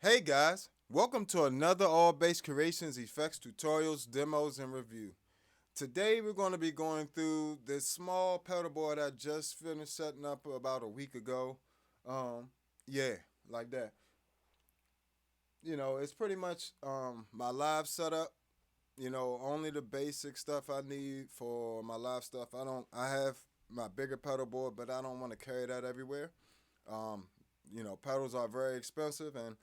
Hey guys, welcome to another All Bass Creations effects tutorials, demos, and review. Today we're going to be going through this small pedal board I just finished setting up about a week ago. Um, yeah, like that. It's pretty much my live setup. Only the basic stuff I need for my live stuff. I have my bigger pedal board, but I don't want to carry that everywhere. Um, pedals are very expensive, and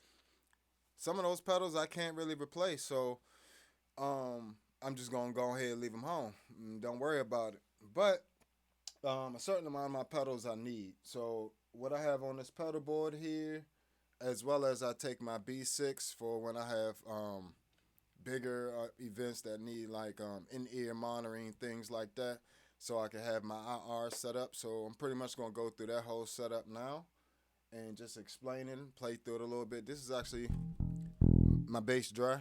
some of those pedals I can't really replace. So I'm just gonna go ahead and leave them home. Don't worry about it. But a certain amount of my pedals I need. So what I have on this pedal board here, as well as I take my B6 for when I have bigger events that need like in-ear monitoring, things like that, so I can have my IR set up. So I'm pretty much gonna go through that whole setup now and just explain it, play through it a little bit. This is actually my bass dry.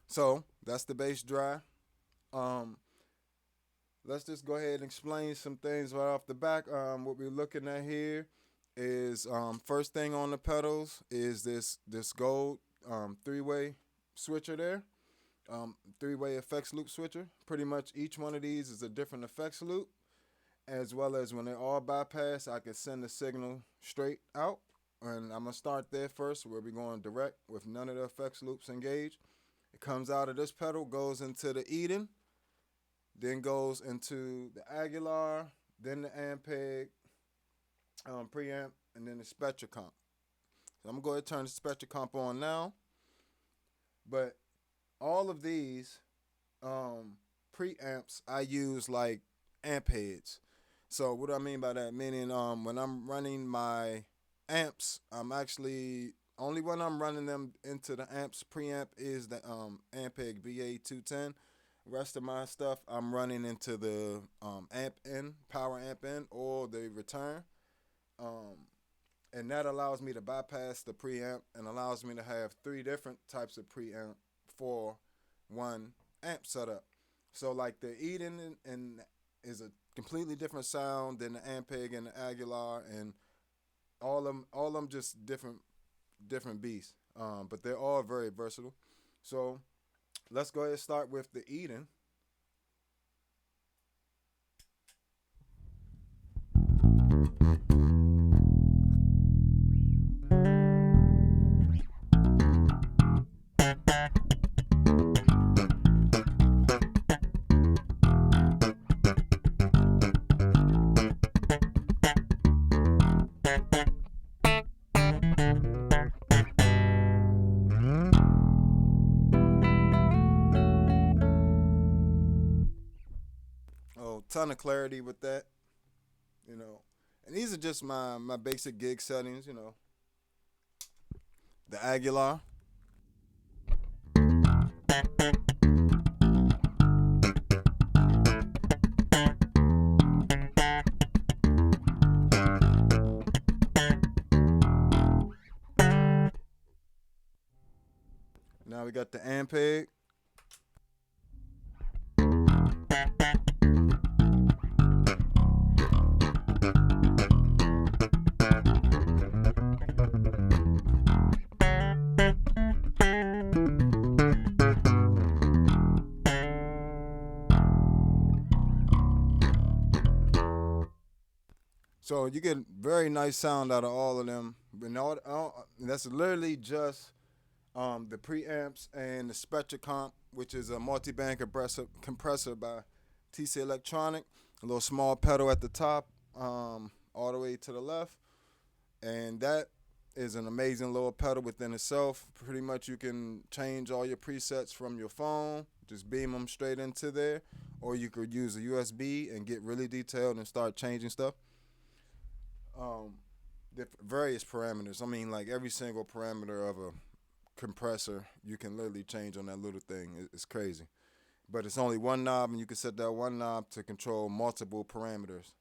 So that's the bass dry. Um, let's just go ahead and explain some things right off the back. What we're looking at here is first thing on the pedals is this gold three-way switcher there, three-way effects loop switcher. Pretty much each one of these is a different effects loop, as well as when they're all bypassed, I can send the signal straight out. And I'm gonna start there first, where we're going direct with none of the effects loops engaged. It comes out of this pedal, goes into the Eden, then goes into the Aguilar, then the Ampeg, preamp, and then the Spectra comp. So I'm gonna go ahead and turn the Spectra comp on now. But all of these preamps I use like amp heads. So what do I mean by that? Meaning when I'm running my amps, I'm actually only when I'm running them into the amps preamp is the Ampeg BA210. Rest of my stuff I'm running into the amp in, power amp in, or the return. Um, and that allows me to bypass the preamp and allows me to have three different types of preamp for one amp setup. So like the Eden and is a completely different sound than the Ampeg and the Aguilar, and all them just different beasts. But they're all very versatile. So let's go ahead and start with the Eden. Oh, ton of clarity with that, you know. And these are just my basic gig settings. The Aguilar. Now we got the Ampeg. So you get very nice sound out of all of them. And that's literally just the preamps and the Spectra comp, which is a multi-band compressor by TC Electronic. A little small pedal at the top, all the way to the left, and that is an amazing little pedal within itself. Pretty much you can change all your presets from your phone, just beam them straight into there, or you could use a USB and get really detailed and start changing stuff. Um, Various parameters. I mean, like every single parameter of a compressor, you can literally change on that little thing. It's crazy. but it's only one knob, and you can set that one knob to control multiple parameters.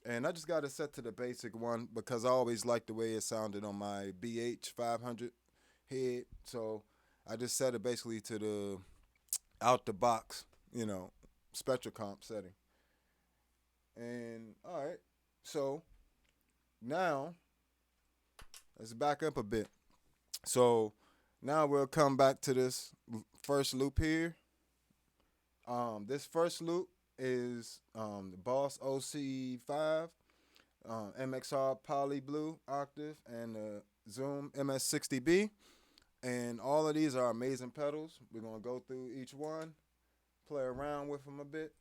And I just got it set to the basic one because I always liked the way it sounded on my BH 500 head. So I just set it basically to the out the box, spectral comp setting. And all right, so now let's back up a bit. So now we'll come back to this first loop here. This first loop is the Boss OC5, MXR Poly Blue Octave, and the Zoom MS60B. And all of these are amazing pedals. We're going to go through each one, play around with them a bit.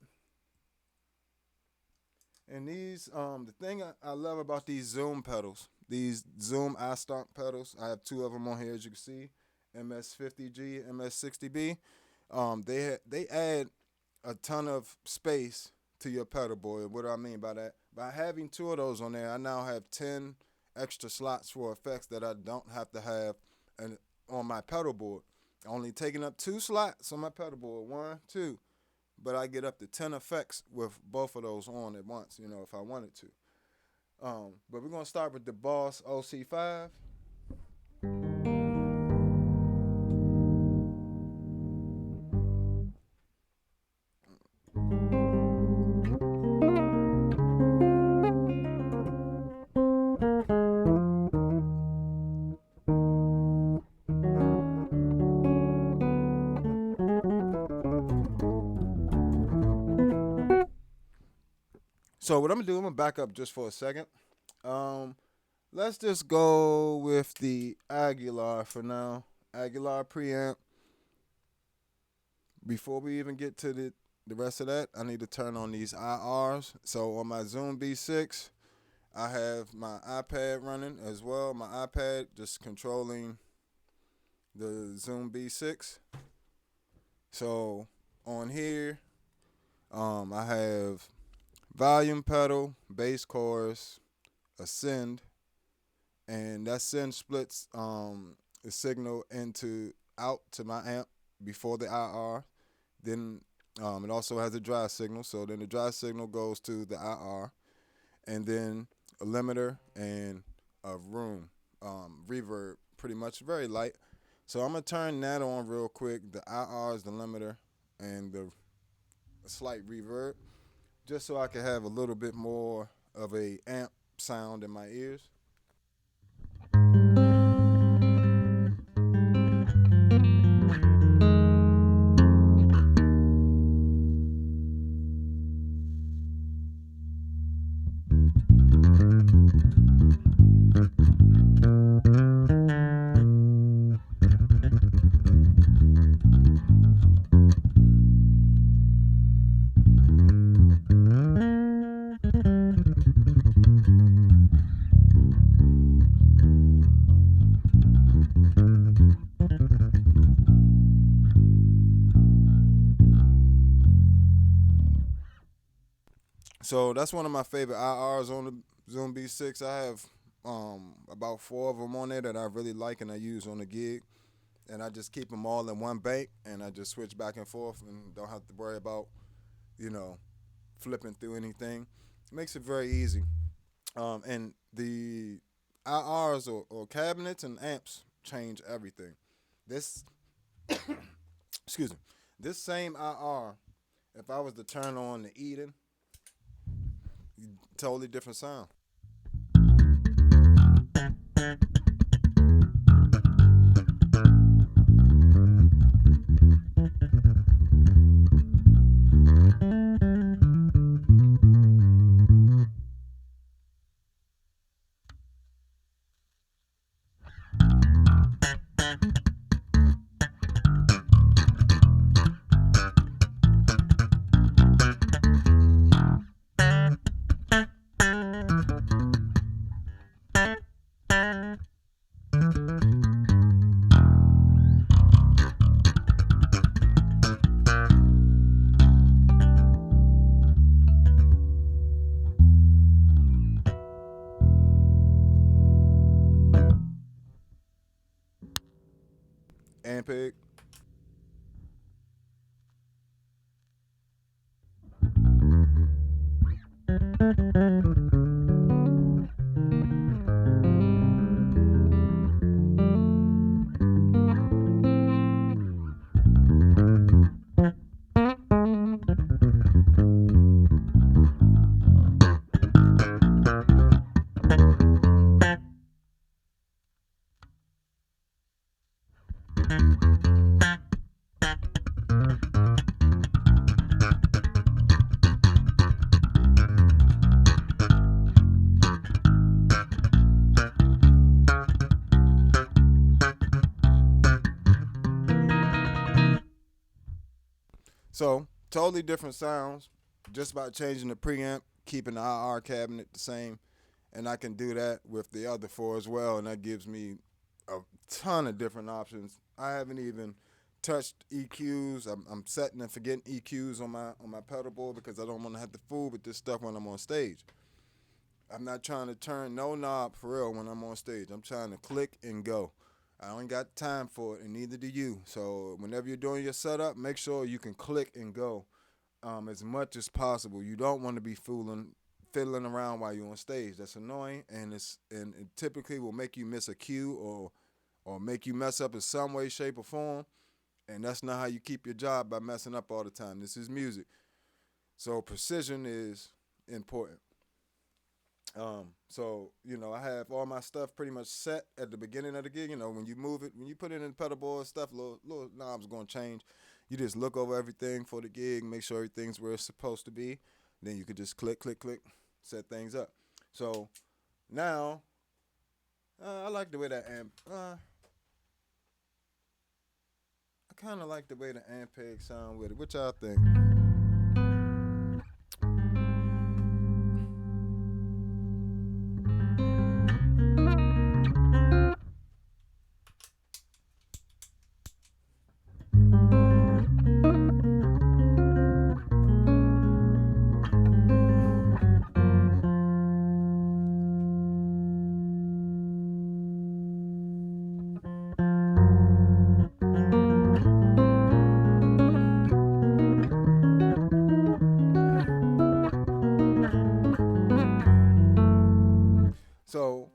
And these, the thing I love about these Zoom pedals, these Zoom iStomp pedals, I have two of them on here as you can see, MS50G, MS60B. They add a ton of space to your pedal board. What do I mean by that? By having two of those on there, I now have 10 extra slots for effects that I don't have to have on my pedal board. Only taking up 2 slots on my pedal board, 1, 2. But I get up to 10 effects with both of those on at once, if I wanted to. But we're going to start with the Boss OC5. So what I'm going to do, I'm going to back up just for a second. Let's just go with the Aguilar for now. Aguilar preamp. Before we even get to the rest of that, I need to turn on these IRs. So on my Zoom B6, I have my iPad running as well. My iPad just controlling the Zoom B6. So on here, I have volume pedal, bass chorus, a send, and that send splits the signal out to my amp before the IR. Then it also has a dry signal, so then the dry signal goes to the IR, and then a limiter and a room reverb, pretty much very light. So I'm gonna turn that on real quick. The IR is the limiter and the slight reverb, just so I can have a little bit more of a amp sound in my ears. So that's one of my favorite IRs on the Zoom B6. I have about 4 of them on there that I really like and I use on the gig. And I just keep them all in one bank and I just switch back and forth and don't have to worry about, flipping through anything. It makes it very easy. And the IRs or cabinets and amps change everything. This, excuse me, this same IR, if I was to turn on the Eden, totally different sound. Ampeg. So totally different sounds, just by changing the preamp, keeping the IR cabinet the same, and I can do that with the other four as well, and that gives me a ton of different options. I haven't even touched EQs. I'm setting and forgetting EQs on my pedal board because I don't want to have to fool with this stuff when I'm on stage. I'm not trying to turn no knob for real when I'm on stage. I'm trying to click and go. I don't got time for it, and neither do you. So whenever you're doing your setup, make sure you can click and go as much as possible. You don't want to be fiddling around while you're on stage. That's annoying, and it typically will make you miss a cue or make you mess up in some way, shape, or form. And that's not how you keep your job, by messing up all the time. This is music, so precision is important. So I have all my stuff pretty much set at the beginning of the gig. When you move it, when you put it in the pedal board stuff, little knobs gonna change. You just look over everything for the gig, make sure everything's where it's supposed to be. Then you could just click, click, click, set things up. So now, I like the way that amp. I kind of like the way the Ampeg sound with it. What y'all think? So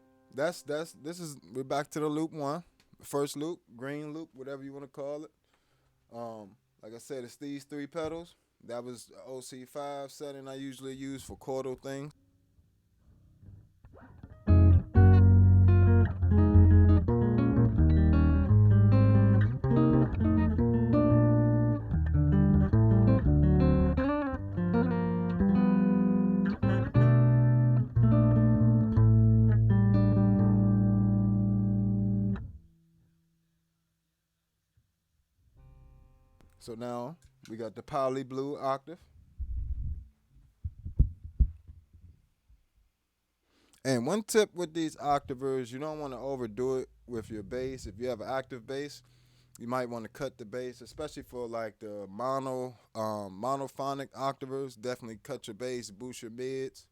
we're back to the loop one, first loop, green loop, whatever you want to call it. Like I said, it's these three pedals. That was the OC5 setting I usually use for chordal things. So now we got the poly blue octave. And one tip with these octavers, you don't want to overdo it with your bass. If you have an active bass, you might want to cut the bass, especially for like the monophonic octavers. Definitely cut your bass, boost your mids.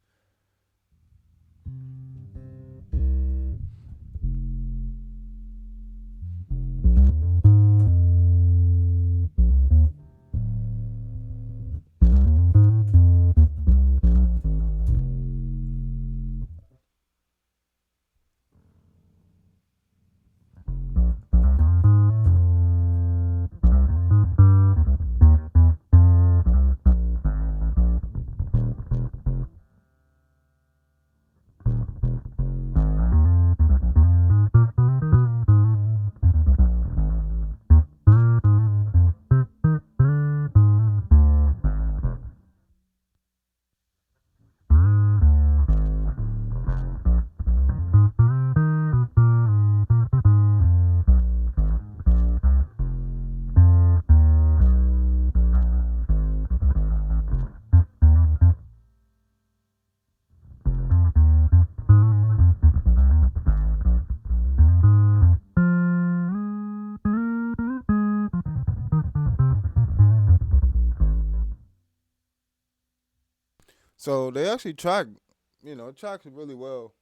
So they actually it tracks really well.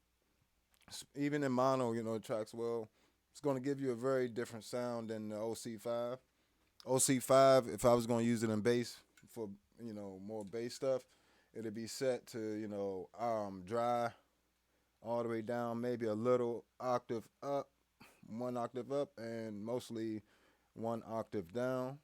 Even in mono, it tracks well. It's going to give you a very different sound than the OC5. OC5, if I was going to use it in bass for, more bass stuff, it'll be set to, dry all the way down, maybe a little octave up, one octave up, and mostly one octave down.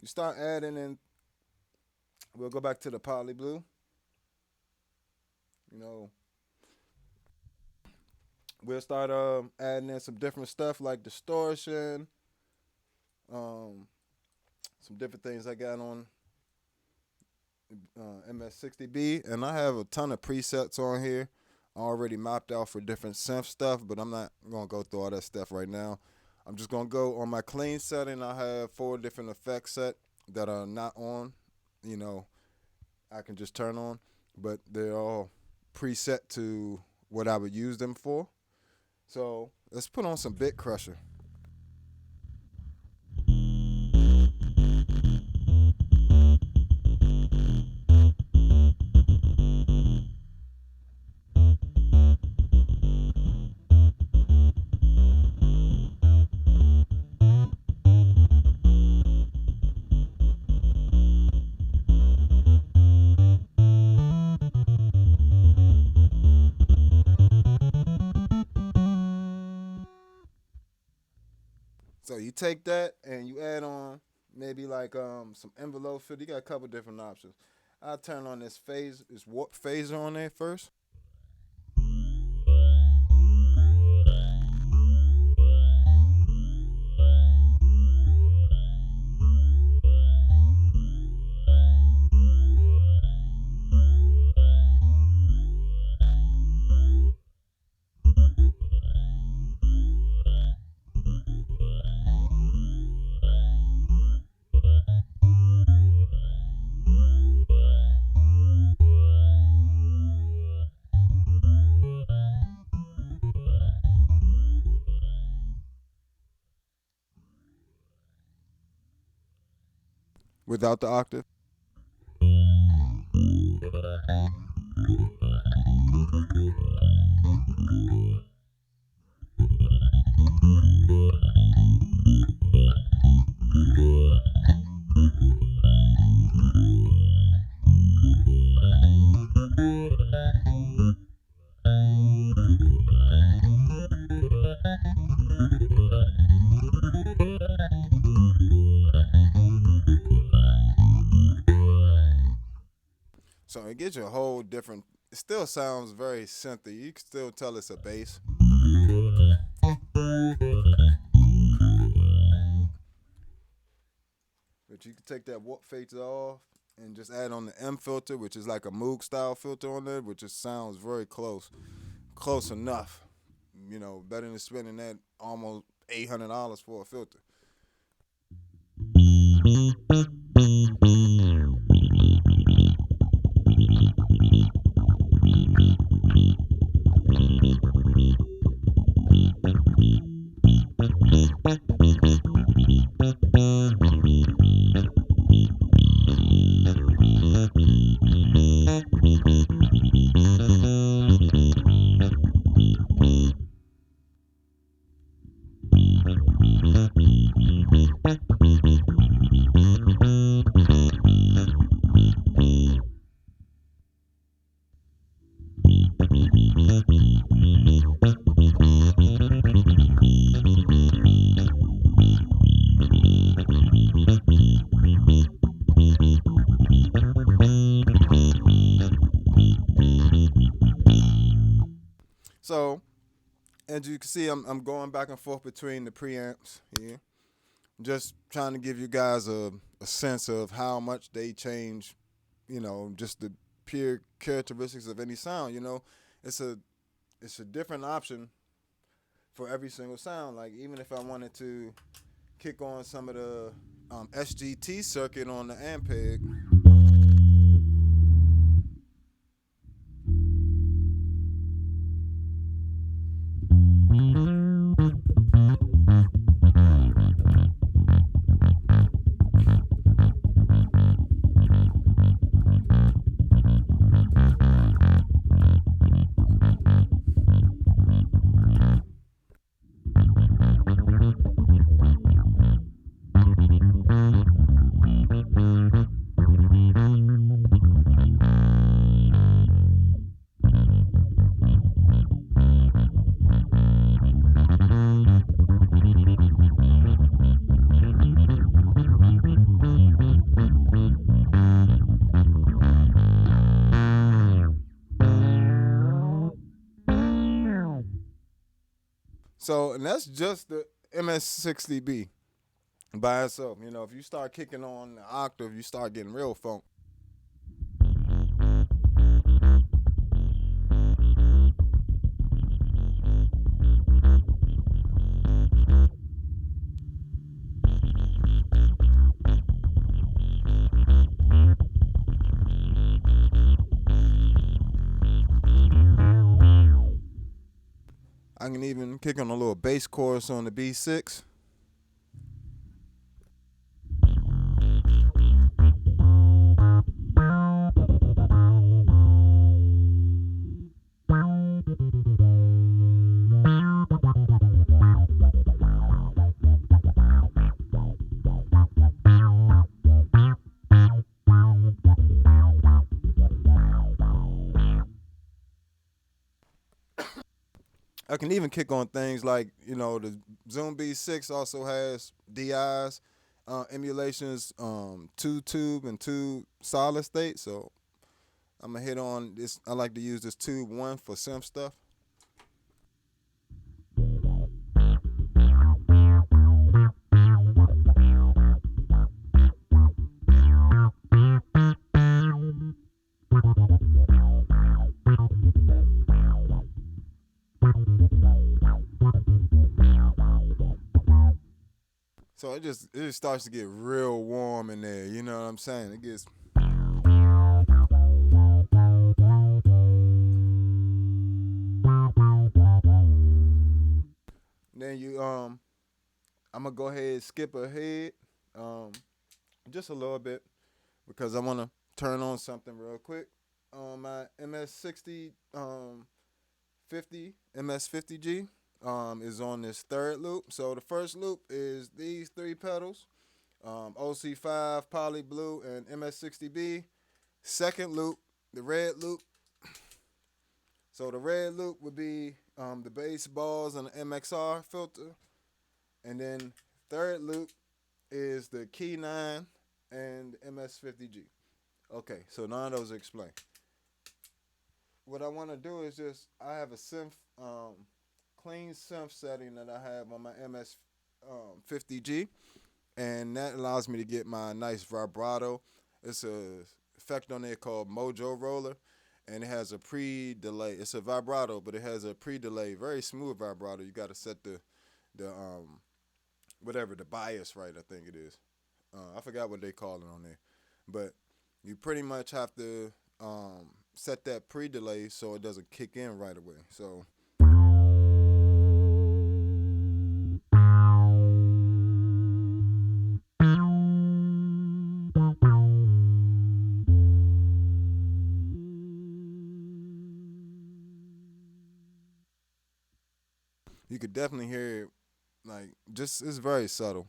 You start adding in, we'll go back to the poly blue. You know, we'll start adding in some different stuff like distortion, um, some different things I got on MS60B, and I have a ton of presets on here already mapped out for different synth stuff, but I'm not gonna go through all that stuff right now. I'm just gonna go on my clean setting. I have 4 different effects set that are not on. I can just turn on, but they're all preset to what I would use them for. So let's put on some Bit Crusher. So you take that and you add on maybe like some envelope filter. You got a couple different options. I'll turn on this warp phaser on there first. Without the octave. So it gives you a whole different, it still sounds very synthy. You can still tell it's a bass. But you can take that warp phaser off and just add on the M filter, which is like a Moog style filter on there, which just sounds very close. Close enough. Better than spending that almost $800 for a filter. as you can see, I'm going back and forth between the preamps here. Just trying to give you guys a sense of how much they change, just the pure characteristics of any sound. It's a different option for every single sound. Like even if I wanted to kick on some of the SGT circuit on the Ampeg. So, and that's just the MS60B by itself. If you start kicking on the octave, you start getting real funk. I can even kick on a little bass chorus on the B6. I can even kick on things like, the Zoom B6 also has DIs, emulations, 2-tube and 2 solid state. So I'm going to hit on this. I like to use this tube 1 for synth stuff. So it just starts to get real warm in there. You know what I'm saying? It gets. Then I'm gonna go ahead and skip ahead, just a little bit because I want to turn on something real quick. My MS60 MS50G. Is on this third loop. So the first loop is these 3 pedals, OC5, Poly Blue, and MS60B. Second loop, the red loop. So the red loop would be the bass balls and the MXR filter. And then third loop is the Key 9 and the MS50G. Okay, so none of those are explained. What I want to do is I have a synth, clean synth setting that I have on my MS50G, and that allows me to get my nice vibrato. It's a effect on there called Mojo Roller, and it has a pre-delay. It's a vibrato, but it has a pre-delay, very smooth vibrato. You got to set the bias right, I think it is. I forgot what they call it on there, but you pretty much have to set that pre-delay so it doesn't kick in right away. So you could definitely hear it, like, just, it's very subtle.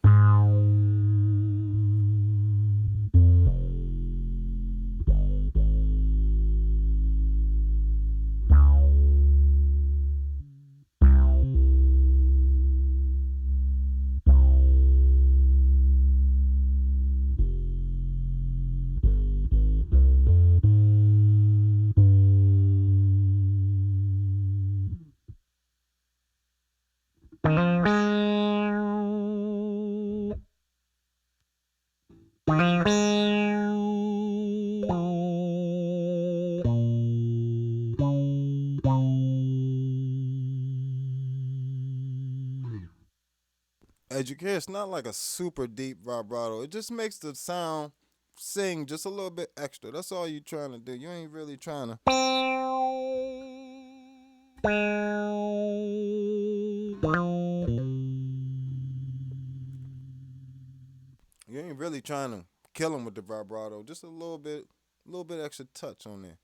As you can hear, it's not like a super deep vibrato. It just makes the sound sing just a little bit extra. That's all you're trying to do. You ain't really trying to. You ain't really trying to kill them with the vibrato. Just a little bit extra touch on there.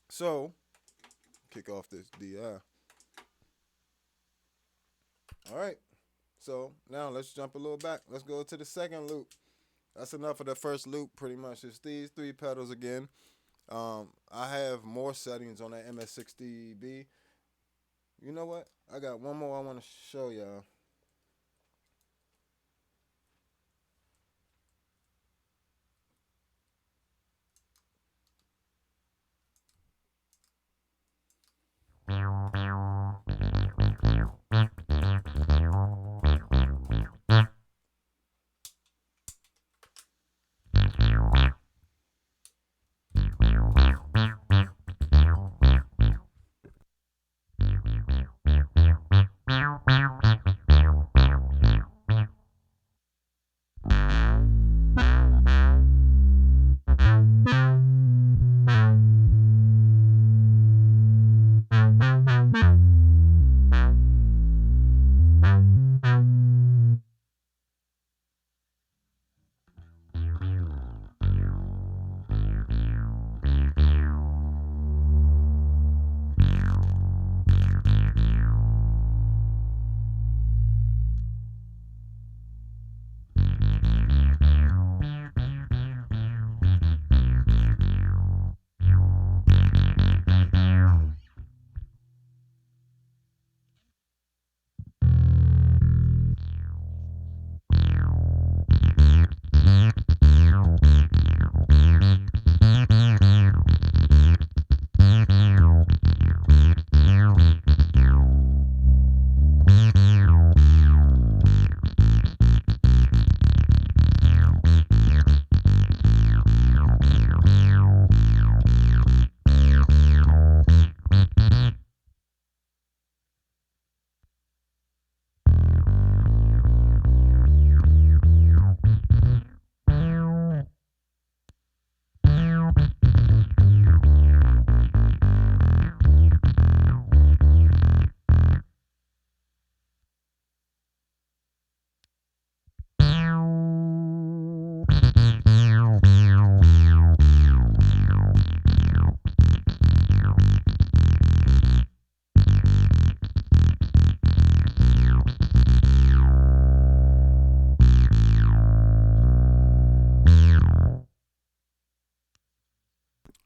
So, kick off this DI. All right. So now let's jump a little back. Let's go to the second loop. That's enough of the first loop, pretty much. It's these 3 pedals again. I have more settings on that MS60B. You know what? I got one more I want to show y'all.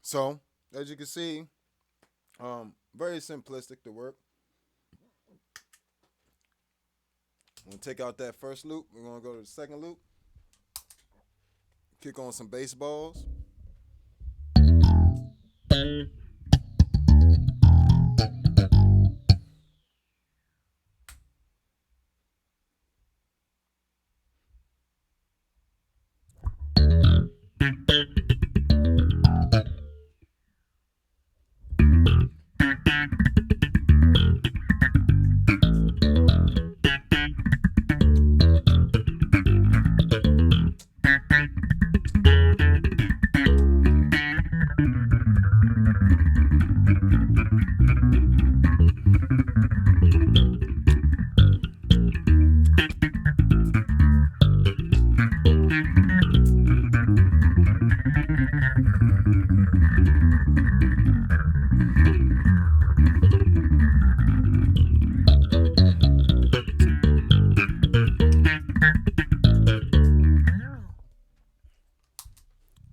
So, as you can see, very simplistic to work. I'm going to take out that first loop. We're going to go to the second loop. Kick on some bass balls.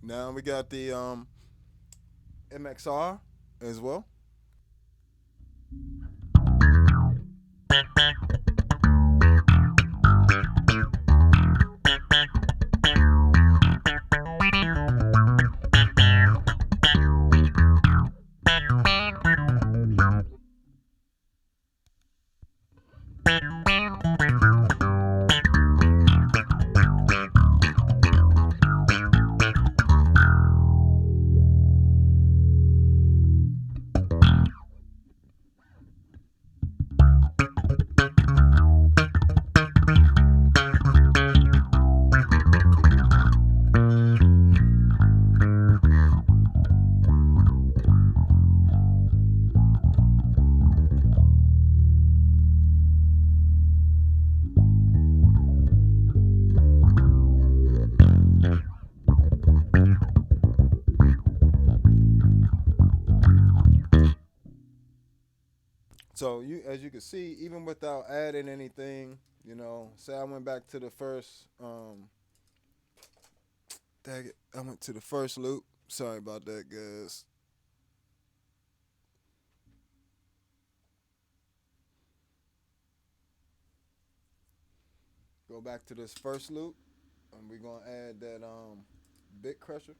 Now we got the MXR as well. So as you can see, even without adding anything, say I went back to the first, dang it, I went to the first loop. Sorry about that, guys. Go back to this first loop, and we're gonna add that bit crusher.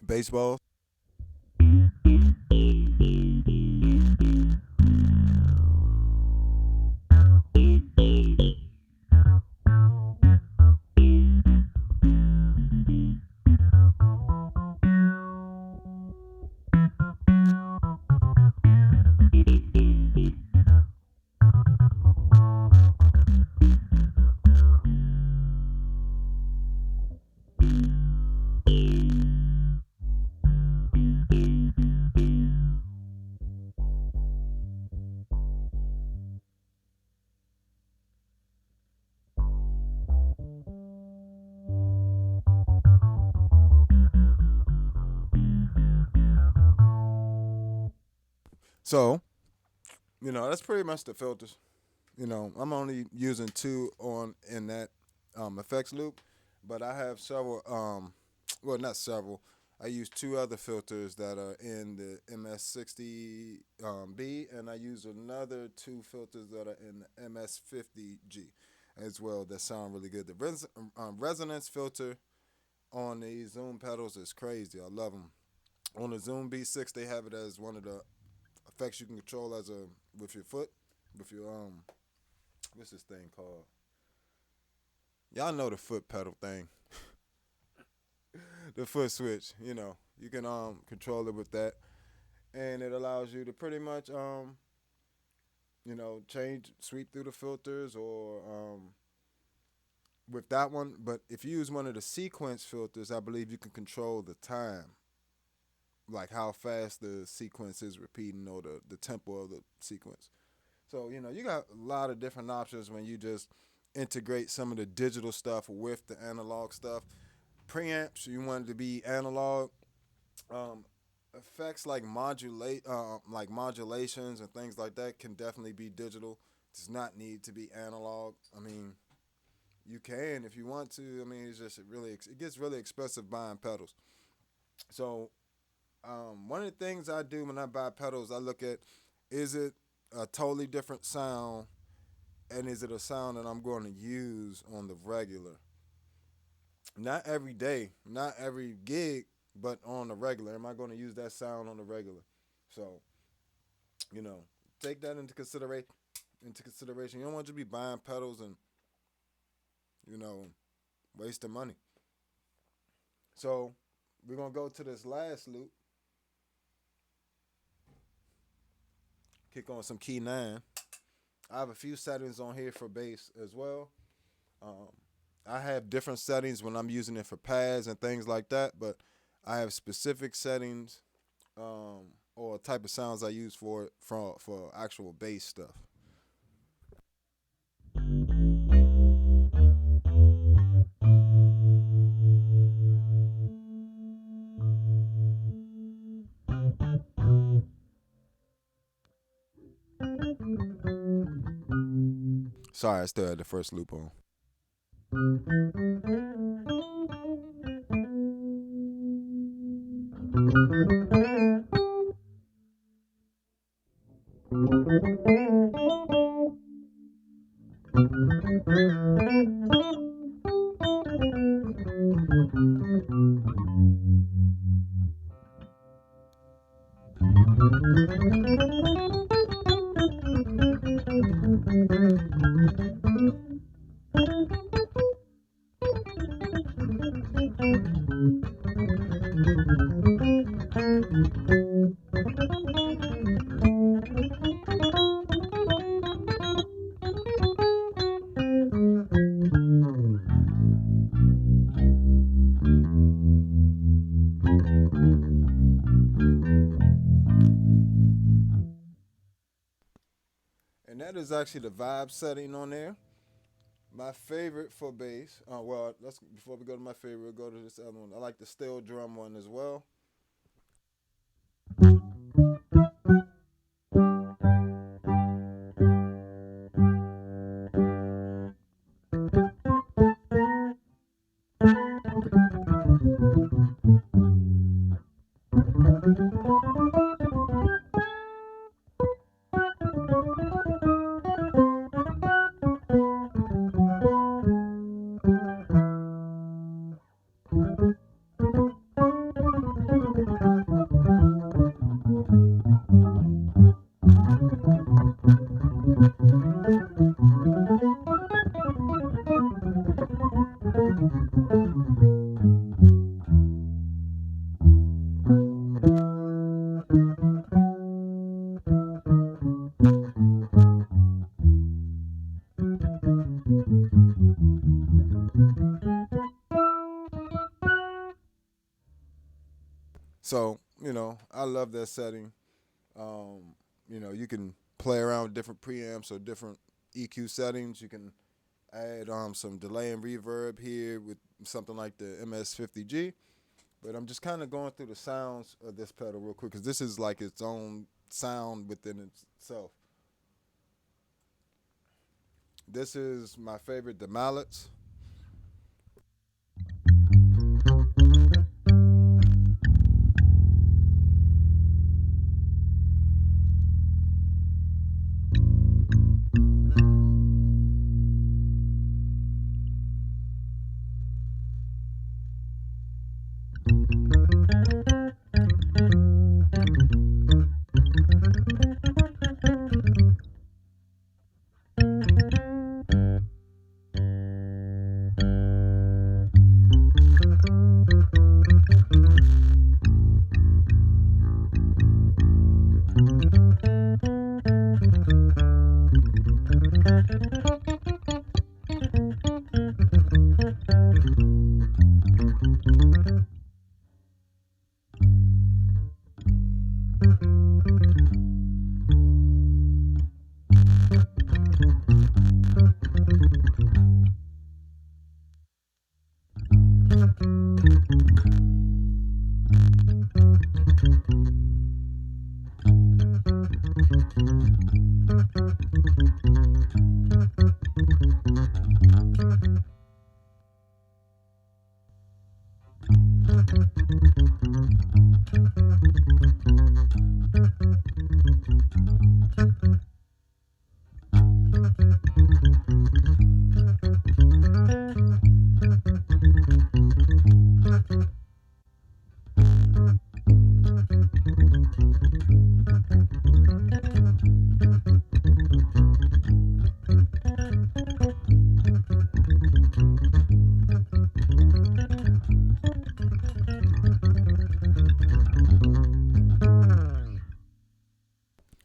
Baseball. So, that's pretty much the filters. I'm only using two on in that effects loop, but I have several. Well, not several. I use two other filters that are in the MS60 B, and I use another two filters that are in the MS50G as well. That sound really good. The resonance filter on these Zoom pedals is crazy. I love them. On the Zoom B6, they have it as one of the effects you can control as a with your foot, with your what's this thing called? Y'all know the foot pedal thing, the foot switch. You can control it with that, and it allows you to pretty much change sweep through the filters or with that one. But if you use one of the sequence filters, I believe you can control the time, like how fast the sequence is repeating or the tempo of the sequence. So, you got a lot of different options when you just integrate some of the digital stuff with the analog stuff. Preamps, you want it to be analog. Um, Effects like modulations and things like that can definitely be digital. Does not need to be analog. I mean, you can if you want to. I mean, it's just it gets really expensive buying pedals. So one of the things I do when I buy pedals, I look at, is it a totally different sound, and is it a sound that I'm going to use on the regular? Not every day, not every gig, but on the regular. Am I going to use that sound on the regular? So, you know, take that into consideration. You don't want to be buying pedals and wasting money. So we're gonna go to this last loop. Kick on some key 9. I have a few settings on here for bass as well. Um, I have different settings when I'm using it for pads and things like that, but I have specific settings or type of sounds I use for it for actual bass stuff. Sorry, I still had the first loop on. And that is actually the vibe setting on there. My favorite for bass. Well, let's before we go to my favorite, we'll go to this other one. I like the steel drum one as well. So I love that setting. You can play around with different preamps or different EQ settings. You can add some delay and reverb here with something like the MS50G. But I'm just kind of going through the sounds of this pedal real quick because this is like its own sound within itself. This is my favorite, the mallets.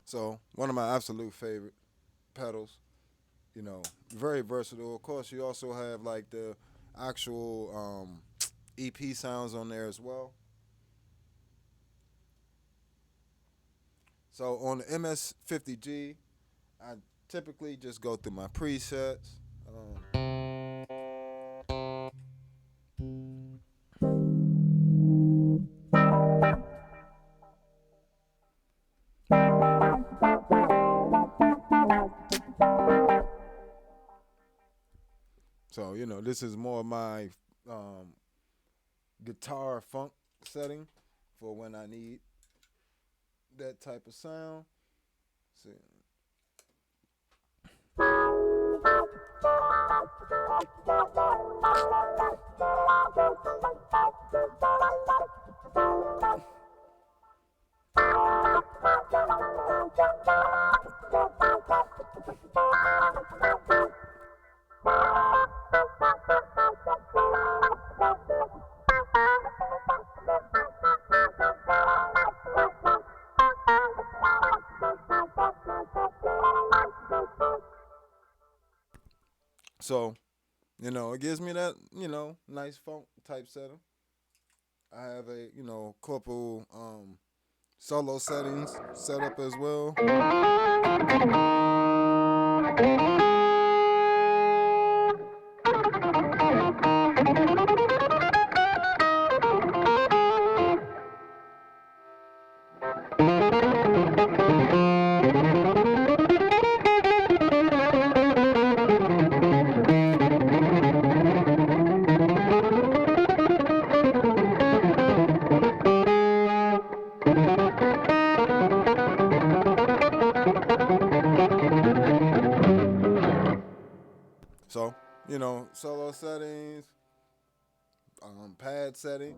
So one of my absolute favorite. pedals. You know, very versatile. Of course, you also have like the actual EP sounds on there as well. So on the MS-50G, I typically just go through my presets. So you know, this is more of my um, guitar funk setting for when I need that type of sound. See. So, you know, it gives me that, you know, nice funk type setting. I have a, you know, couple solo settings set up as well. So, you know, solo settings, pad setting.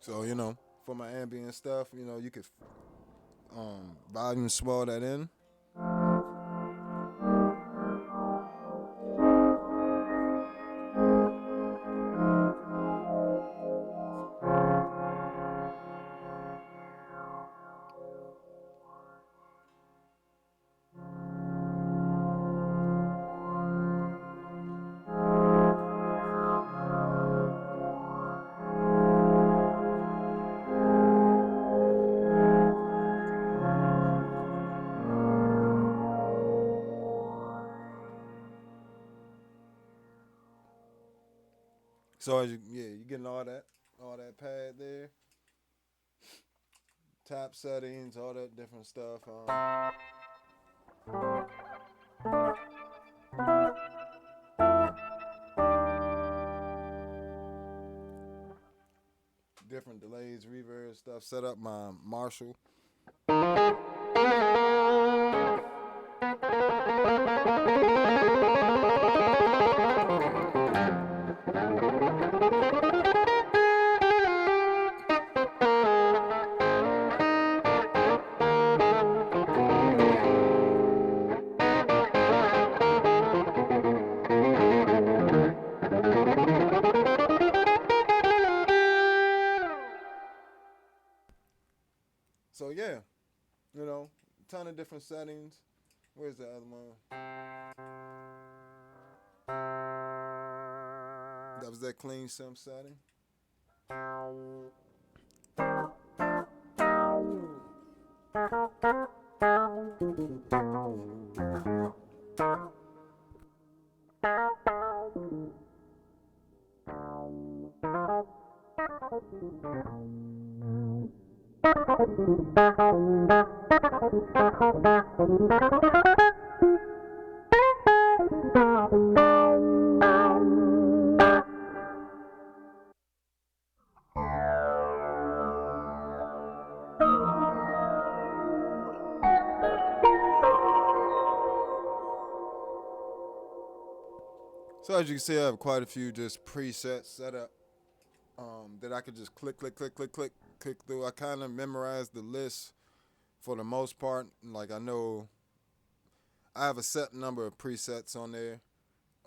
So, you know, for my ambient stuff, you know, you could volume swell that in. So as you, yeah, you getting all that pad there, tap settings, all that different stuff. Different delays, reverb stuff. Set up my Marshall. So yeah, you know, ton of different settings. Where's the other one? was that clean sim setting. So as you can see, I have quite a few just presets set up that I could just click through. I kind of memorized the list for the most part. Like I know I have a set number of presets on there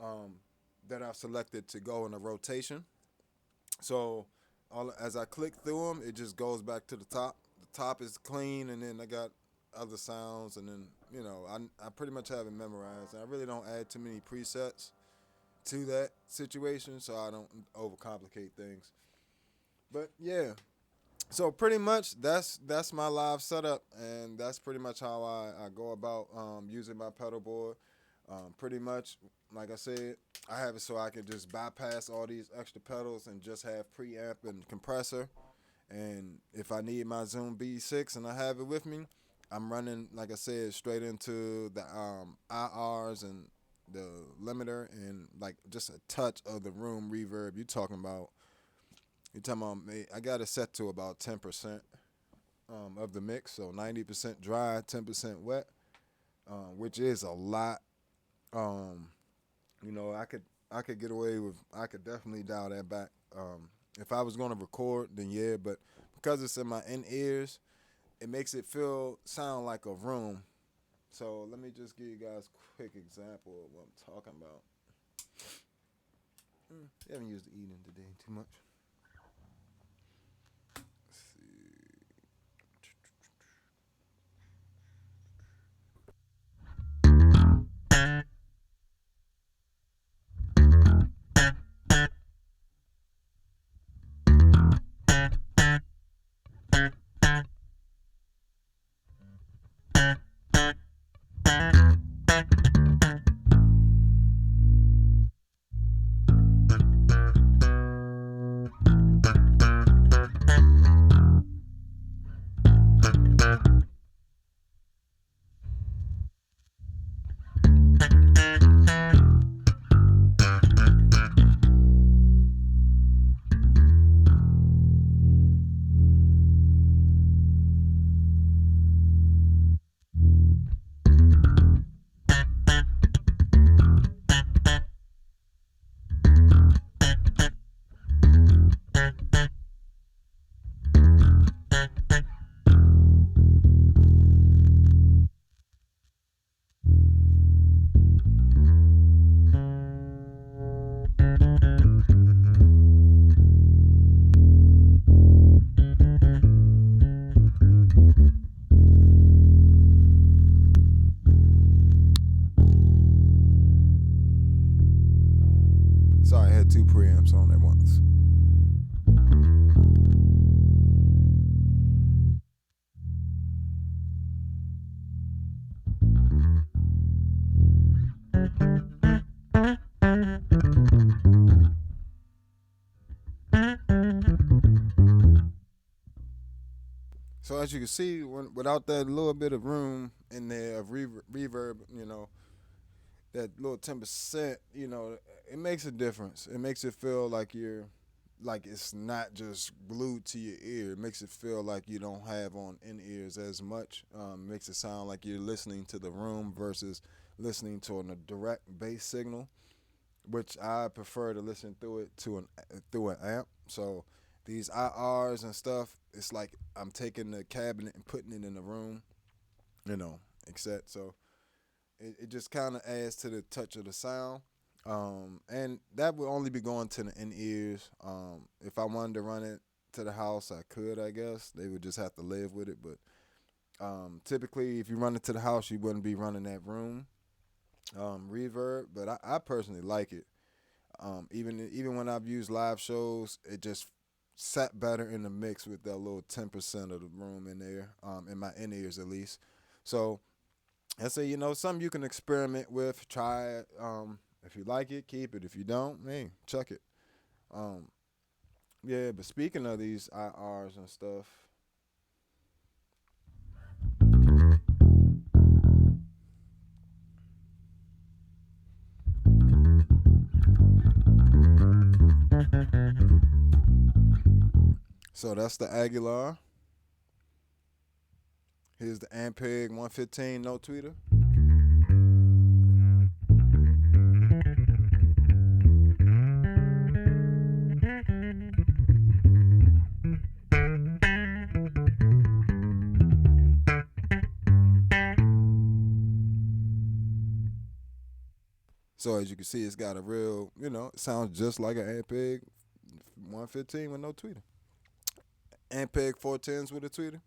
um, that I've selected to go in a rotation. So as I click through them, it just goes back to the top. The top is clean, and then I got other sounds, and then I pretty much have it memorized. And I really don't add too many presets to that situation, so I don't overcomplicate things. But yeah, so pretty much that's my live setup, and that's pretty much how I go about using my pedal board. Pretty much, like I said, I have it so I can just bypass all these extra pedals and just have preamp and compressor. And if I need my Zoom B6 and I have it with me, I'm running, like I said, straight into the IRs and the limiter and like just a touch of the room reverb. You're talking about me. I got it set to about 10% of the mix, so 90% dry, 10% wet, which is a lot. Um, I could get away with. I could definitely dial that back. If I was gonna record, then yeah, but because it's in my in ears, it makes it sound like a room. So let me just give you guys a quick example of what I'm talking about. You haven't used the Eden today too much. Let's see. Sorry, I had two preamps on at once. So as you can see, without that little bit of room in there of reverb, that little 10%, it makes a difference. It makes it feel like it's not just glued to your ear. It makes it feel like you don't have on in ears as much. Makes it sound like you're listening to the room versus listening to a direct bass signal, which I prefer to listen through it through an amp. So these IRs and stuff, it's like I'm taking the cabinet and putting it in the room, except so it just kind of adds to the touch of the sound. And that would only be going to the in ears. If I wanted to run it to the house, I could, I guess. They would just have to live with it. But typically, if you run it to the house, you wouldn't be running that room reverb. But I personally like it. Even when I've used live shows, it just sat better in the mix with that little 10% of the room in there, in my in ears at least. So I say, something you can experiment with, try it. If you like it, keep it. If you don't, man, chuck it. Um, yeah, but speaking of these IRs and stuff, so that's the Aguilar. Here's the Ampeg 115 no tweeter. So as you can see, it's got a real, it sounds just like an Ampeg 115 with no tweeter. Ampeg 410s with a tweeter.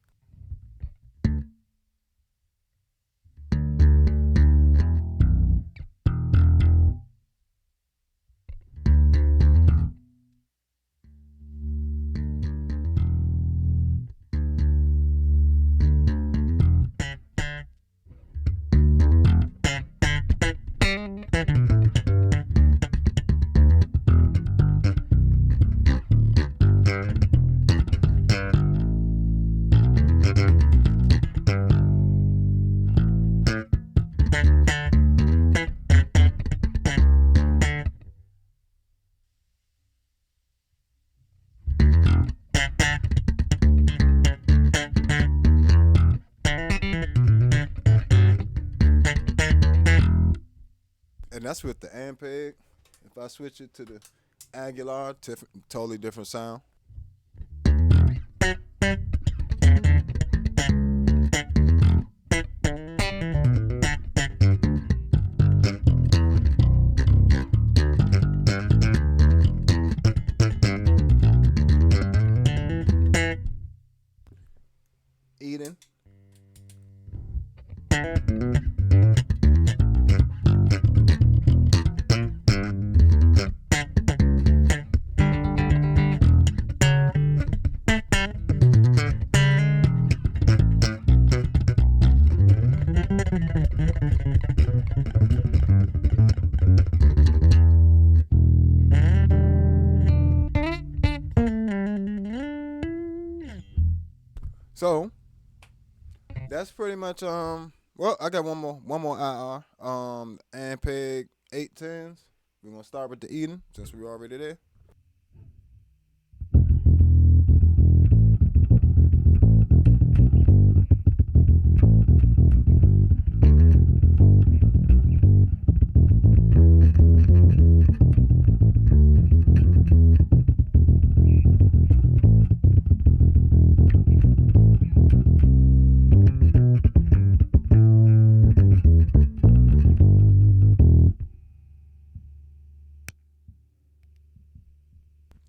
And that's with the Ampeg. If I switch it to the Aguilar, totally different sound. Eden. So that's pretty much well, I got one more IR. Ampeg 810s. We're gonna start with the Eden since we're already there.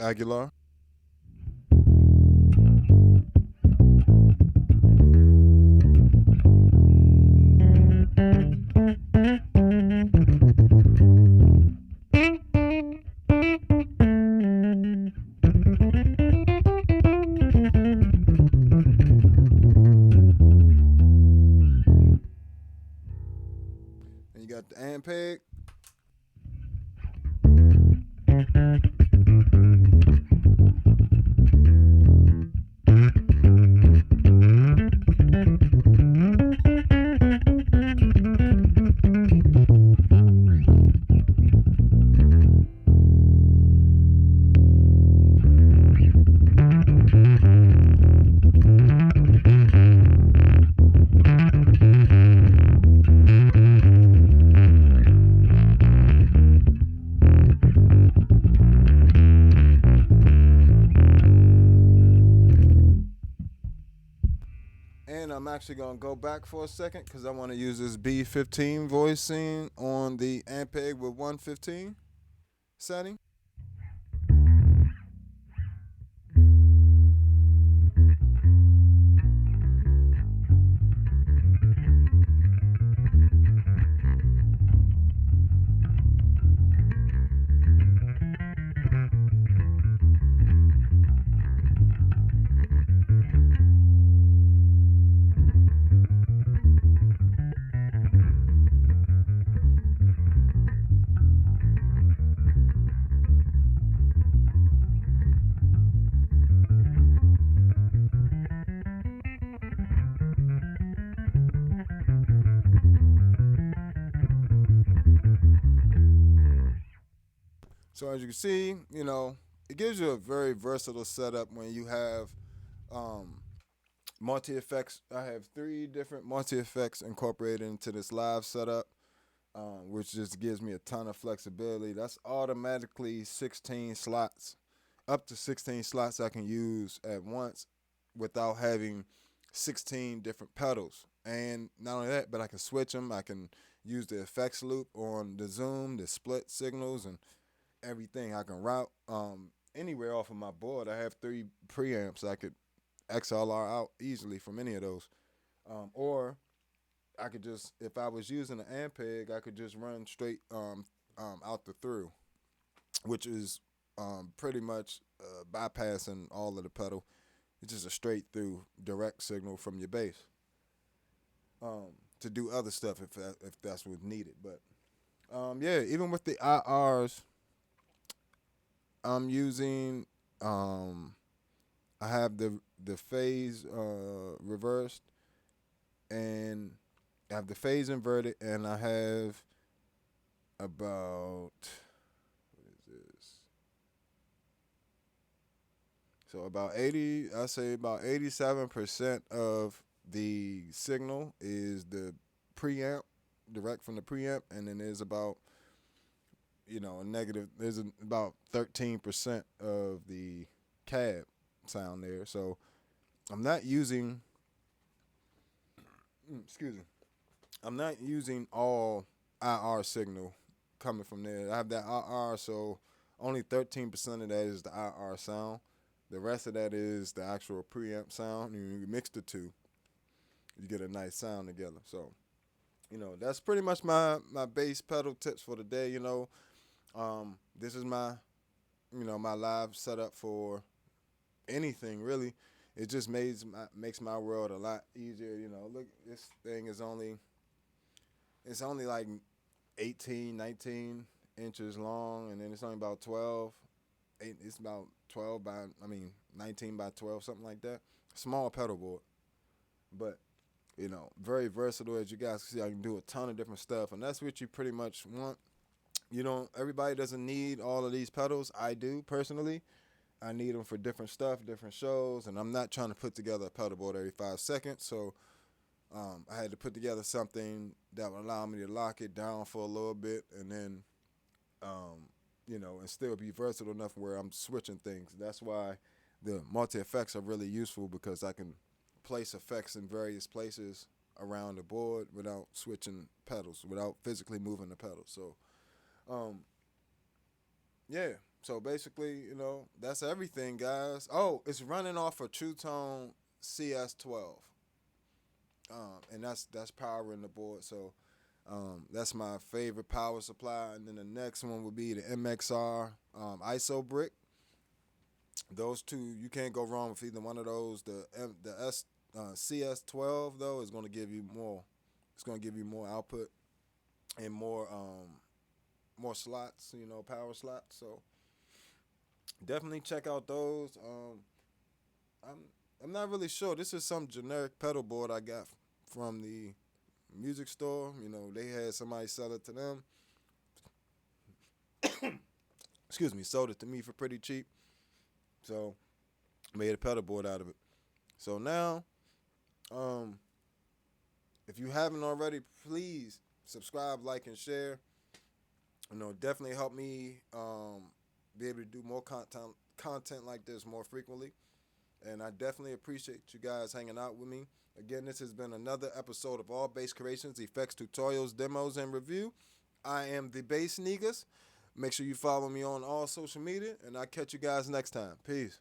Aguilar. And you got the Ampeg. And I'm actually going to go back for a second because I want to use this B15 voicing on the Ampeg with 115 setting. So as you can see, it gives you a very versatile setup when you have um, multi effects. I have three different multi effects incorporated into this live setup, which just gives me a ton of flexibility. That's automatically 16 slots, up to 16 slots I can use at once without having 16 different pedals. And not only that, but I can switch them. I can use the effects loop on the zoom, the split signals, and everything. I can route anywhere off of my board. I have three preamps. I could XLR out easily from any of those. Or I could just, if I was using an Ampeg, I could just run straight out the through, which is pretty much bypassing all of the pedal. It's just a straight through direct signal from your bass to do other stuff if that's what's needed. But yeah, even with the IRs, I'm using I have the phase reversed, and I have the phase inverted, and I have about, what is this? So about 80, I say about 87% of the signal is the preamp, direct from the preamp, and then there's about a negative. There's about 13% of the cab sound there. So I'm not using. Excuse me. I'm not using all IR signal coming from there. I have that IR, so only 13% of that is the IR sound. The rest of that is the actual preamp sound. And you mix the two, you get a nice sound together. So, that's pretty much my bass pedal tips for the day. This is my, my live setup for anything really. It just makes my world a lot easier. Look, this thing is it's only like 18, 19 inches long, and then it's only about 12. It's about 19 by 12, something like that. Small pedal board, but very versatile. As you guys can see, I can do a ton of different stuff, and that's what you pretty much want. Everybody doesn't need all of these pedals. I do personally. I need them for different stuff, different shows, and I'm not trying to put together a pedal board every 5 seconds. So I had to put together something that would allow me to lock it down for a little bit, and then, and still be versatile enough where I'm switching things. That's why the multi-effects are really useful, because I can place effects in various places around the board without switching pedals, without physically moving the pedals. So, yeah. So basically, that's everything, guys. Oh, it's running off a True Tone CS12, and that's powering the board. So that's my favorite power supply. And then the next one would be the MXR ISO brick. Those two, you can't go wrong with either one of those. The CS12 though is going to give you more. It's going to give you more output and more slots. Power slots. So definitely check out those. I'm not really sure. This is some generic pedal board I got from the music store. They had somebody sell it to them. Excuse me, sold it to me for pretty cheap. So made a pedal board out of it. So now, if you haven't already, please subscribe, like, and share. Definitely help me be able to do more content like this more frequently. And I definitely appreciate you guys hanging out with me. Again, this has been another episode of All Bass Creations, Effects, Tutorials, Demos, and Review. I am the Bass Niggas. Make sure you follow me on all social media, and I'll catch you guys next time. Peace.